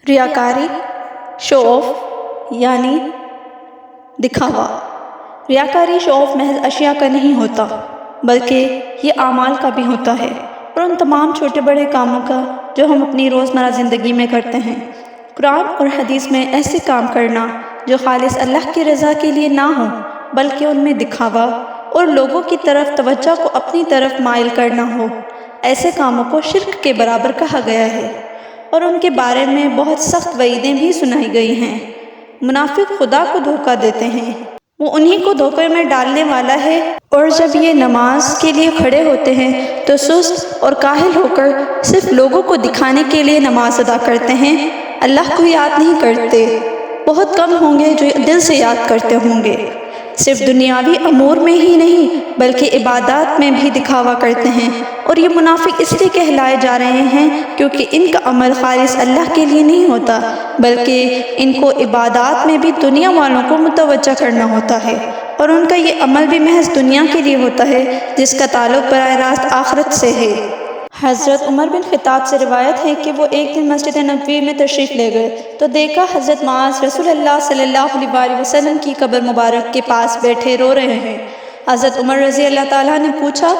ریاکاری، شو آف یعنی دکھاوا۔ ریاکاری شو آف محض اشیاء کا نہیں ہوتا بلکہ یہ اعمال کا بھی ہوتا ہے، اور ان تمام چھوٹے بڑے کاموں کا جو ہم اپنی روزمرہ زندگی میں کرتے ہیں۔ قرآن اور حدیث میں ایسے کام کرنا جو خالص اللہ کی رضا کے لیے نہ ہوں بلکہ ان میں دکھاوا اور لوگوں کی طرف توجہ کو اپنی طرف مائل کرنا ہو، ایسے کاموں کو شرک کے برابر کہا گیا ہے، اور ان کے بارے میں بہت سخت وعیدیں بھی سنائی گئی ہیں۔ منافق خدا کو دھوکہ دیتے ہیں، وہ انہی کو دھوکے میں ڈالنے والا ہے، اور جب یہ نماز کے لیے کھڑے ہوتے ہیں تو سست اور کاہل ہو کر صرف لوگوں کو دکھانے کے لیے نماز ادا کرتے ہیں، اللہ کو یاد نہیں کرتے۔ بہت کم ہوں گے جو دل سے یاد کرتے ہوں گے۔ صرف دنیاوی امور میں ہی نہیں بلکہ عبادات میں بھی دکھاوا کرتے ہیں، اور یہ منافق اس لیے کہلائے جا رہے ہیں کیونکہ ان کا عمل خالص اللہ کے لیے نہیں ہوتا بلکہ ان کو عبادات میں بھی دنیا والوں کو متوجہ کرنا ہوتا ہے، اور ان کا یہ عمل بھی محض دنیا کے لیے ہوتا ہے جس کا تعلق براہ راست آخرت سے ہے۔ حضرت عمر بن خطاب سے روایت ہے کہ وہ ایک دن مسجد نبوی میں تشریف لے گئے تو دیکھا حضرت معاذ رسول اللہ صلی اللہ علیہ وسلم کی قبر مبارک کے پاس بیٹھے رو رہے ہیں۔ حضرت عمر رضی اللہ تعالیٰ نے پوچھا،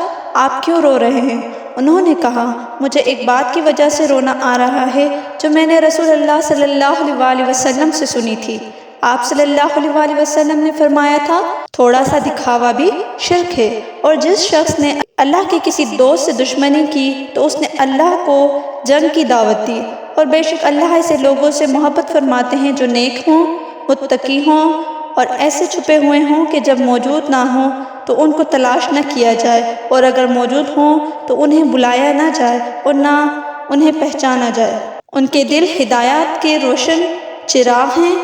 آپ کیوں رو رہے ہیں؟ انہوں نے کہا، مجھے ایک بات کی وجہ سے رونا آ رہا ہے جو میں نے رسول اللہ صلی اللہ علیہ وسلم سے سنی تھی۔ آپ صلی اللہ علیہ وسلم نے فرمایا تھا، تھوڑا سا دکھاوا بھی شرک ہے، اور جس شخص نے اللہ کے کسی دوست سے دشمنی کی تو اس نے اللہ کو جنگ کی دعوت دی، اور بے شک اللہ ایسے لوگوں سے محبت فرماتے ہیں جو نیک ہوں، متقی ہوں، اور ایسے چھپے ہوئے ہوں کہ جب موجود نہ ہوں تو ان کو تلاش نہ کیا جائے، اور اگر موجود ہوں تو انہیں بلایا نہ جائے اور نہ انہیں پہچانا جائے۔ ان کے دل ہدایات کے روشن چراغ ہیں،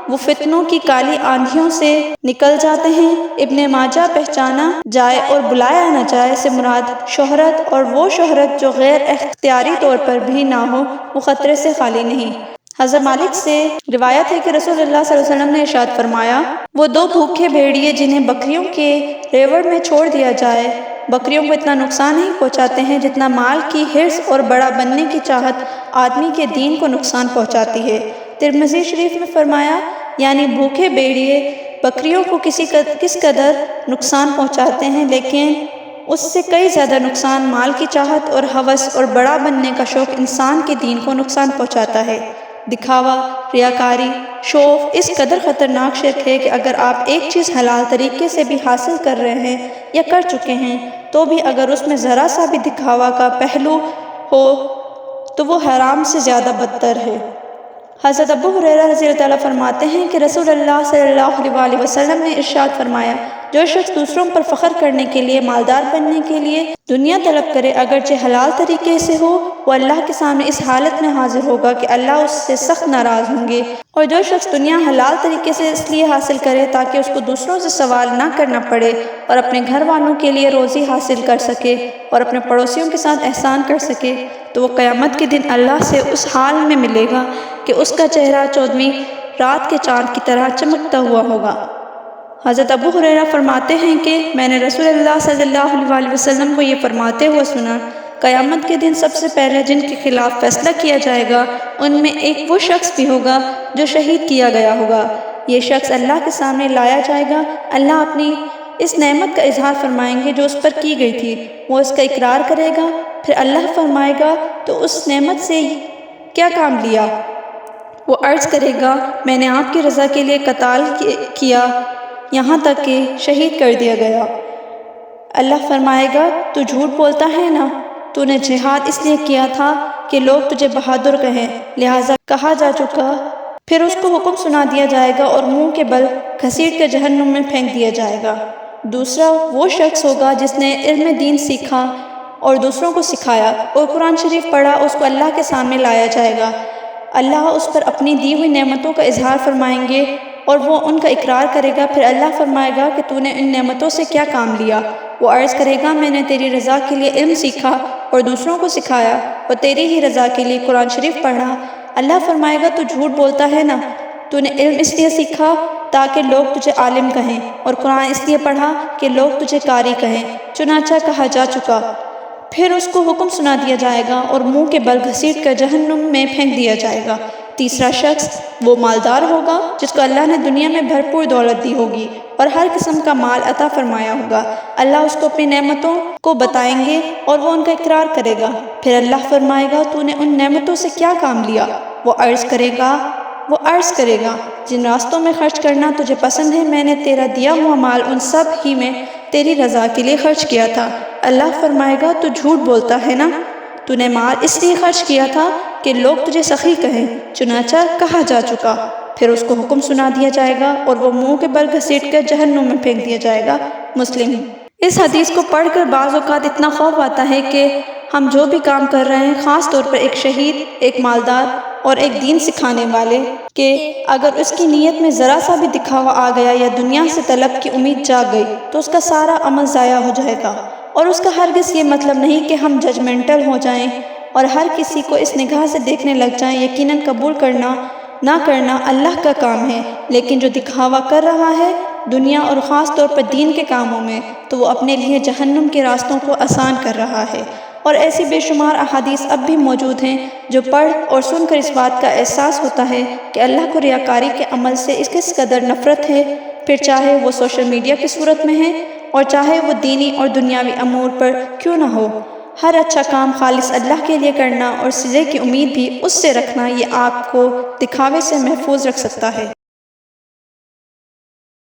وہ فتنوں کی کالی آندھیوں سے نکل جاتے ہیں۔ ابن ماجہ پہچانا جائے اور بلایا نہ جائے سے مراد شہرت، اور وہ شہرت جو غیر اختیاری طور پر بھی نہ ہو، وہ خطرے سے خالی نہیں۔ حضرت مالک سے روایت ہے کہ رسول اللہ صلی اللہ علیہ وسلم نے ارشاد فرمایا، وہ دو بھوکے بھیڑیے جنہیں بکریوں کے ریوڑ میں چھوڑ دیا جائے، بکریوں کو اتنا نقصان نہیں پہنچاتے ہیں جتنا مال کی حرص اور بڑا بننے کی چاہت آدمی کے دین کو نقصان پہنچاتی ہے۔ ترمذی شریف میں فرمایا، یعنی بھوکے بھیڑیے بکریوں کو کس قدر نقصان پہنچاتے ہیں، لیکن اس سے کئی زیادہ نقصان مال کی چاہت اور ہوس اور بڑا بننے کا شوق انسان کے دین کو نقصان پہنچاتا ہے۔ دکھاوا، ریاکاری، شو آف اس قدر خطرناک شرک ہے کہ اگر آپ ایک چیز حلال طریقے سے بھی حاصل کر رہے ہیں یا کر چکے ہیں تو بھی اگر اس میں ذرا سا بھی دکھاوا کا پہلو ہو تو وہ حرام سے زیادہ بدتر ہے۔ حضرت ابو ہریرہ رضی اللہ تعالیٰ فرماتے ہیں کہ رسول اللہ صلی اللہ علیہ وسلم نے ارشاد فرمایا، جو شخص دوسروں پر فخر کرنے کے لیے، مالدار بننے کے لیے دنیا طلب کرے اگرچہ حلال طریقے سے ہو، وہ اللہ کے سامنے اس حالت میں حاضر ہوگا کہ اللہ اس سے سخت ناراض ہوں گے، اور جو شخص دنیا حلال طریقے سے اس لیے حاصل کرے تاکہ اس کو دوسروں سے سوال نہ کرنا پڑے اور اپنے گھر والوں کے لیے روزی حاصل کر سکے اور اپنے پڑوسیوں کے ساتھ احسان کر سکے، تو وہ قیامت کے دن اللہ سے اس حال میں ملے گا کہ اس کا چہرہ 14ویں رات کے چاند کی طرح چمکتا ہوا ہوگا۔ حضرت ابو ہریرہ فرماتے ہیں کہ میں نے رسول اللہ صلی اللہ علیہ وسلم کو یہ فرماتے ہوئے سنا، قیامت کے دن سب سے پہلے جن کے خلاف فیصلہ کیا جائے گا ان میں ایک وہ شخص بھی ہوگا جو شہید کیا گیا ہوگا۔ یہ شخص اللہ کے سامنے لایا جائے گا، اللہ اپنی اس نعمت کا اظہار فرمائیں گے جو اس پر کی گئی تھی، وہ اس کا اقرار کرے گا، پھر اللہ فرمائے گا تو اس نعمت سے کیا کام لیا؟ وہ عرض کرے گا، میں نے آپ کی رضا کے لیے قتال کیا یہاں تک کہ شہید کر دیا گیا۔ اللہ فرمائے گا، تو جھوٹ بولتا ہے نا، تو نے جہاد اس لیے کیا تھا کہ لوگ تجھے بہادر کہیں، لہٰذا کہا جا چکا۔ پھر اس کو حکم سنا دیا جائے گا اور منہ کے بل گھسیٹ کر جہنم میں پھینک دیا جائے گا۔ دوسرا وہ شخص ہوگا جس نے علم دین سیکھا اور دوسروں کو سکھایا اور قرآن شریف پڑھا، اس کو اللہ کے سامنے لایا جائے گا، اللہ اس پر اپنی دی ہوئی نعمتوں کا اظہار فرمائیں گے اور وہ ان کا اقرار کرے گا، پھر اللہ فرمائے گا کہ تو نے ان نعمتوں سے کیا کام لیا؟ وہ عرض کرے گا، میں نے تیری رضا کے لیے علم سیکھا اور دوسروں کو سکھایا اور تیری ہی رضا کے لیے قرآن شریف پڑھا۔ اللہ فرمائے گا، تو جھوٹ بولتا ہے نا، تو نے علم اس لیے سیکھا تاکہ لوگ تجھے عالم کہیں اور قرآن اس لیے پڑھا کہ لوگ تجھے قاری کہیں، چنانچہ کہا جا چکا۔ پھر اس کو حکم سنا دیا جائے گا اور منہ کے بل گھسیٹ کر جہنم میں پھینک دیا جائے گا۔ تیسرا شخص وہ مالدار ہوگا جس کو اللہ نے دنیا میں بھرپور دولت دی ہوگی اور ہر قسم کا مال عطا فرمایا ہوگا۔ اللہ اس کو اپنی نعمتوں کو بتائیں گے اور وہ ان کا اقرار کرے گا۔ پھر اللہ فرمائے گا تو نے ان نعمتوں سے کیا کام لیا؟ وہ عرض کرے گا جن راستوں میں خرچ کرنا تجھے پسند ہے میں نے تیرا دیا ہوا مال ان سب ہی میں تیری رضا کے لیے خرچ کیا تھا۔ اللہ فرمائے گا تو جھوٹ بولتا ہے نا، تو نے مال اس لیے خرچ کیا تھا کہ لوگ تجھے سخی کہیں، چنانچہ کہا جا چکا۔ پھر اس کو حکم سنا دیا جائے گا اور وہ منہ کے بل گھسیٹ کر جہنم میں پھینک دیا جائے گا۔ مسلم۔ اس حدیث کو پڑھ کر بعض اوقات اتنا خوف آتا ہے کہ ہم جو بھی کام کر رہے ہیں، خاص طور پر ایک شہید، ایک مالدار اور ایک دین سکھانے والے، کہ اگر اس کی نیت میں ذرا سا بھی دکھاوا آ گیا یا دنیا سے طلب کی امید جاگ گئی تو اس کا سارا عمل ضائع ہو جائے گا۔ اور اس کا ہرگز یہ مطلب نہیں کہ ہم ججمنٹل ہو جائیں اور ہر کسی کو اس نگاہ سے دیکھنے لگ جائیں۔ یقیناً قبول کرنا نہ کرنا اللہ کا کام ہے، لیکن جو دکھاوا کر رہا ہے دنیا اور خاص طور پر دین کے کاموں میں، تو وہ اپنے لیے جہنم کے راستوں کو آسان کر رہا ہے۔ اور ایسی بے شمار احادیث اب بھی موجود ہیں جو پڑھ اور سن کر اس بات کا احساس ہوتا ہے کہ اللہ کو ریاکاری کے عمل سے اس کس قدر نفرت ہے، پھر چاہے وہ سوشل میڈیا کی صورت میں ہے اور چاہے وہ دینی اور دنیاوی امور پر کیوں نہ ہو۔ ہر اچھا کام خالص اللہ کے لیے کرنا اور سزے کی امید بھی اس سے رکھنا، یہ آپ کو دکھاوے سے محفوظ رکھ سکتا ہے۔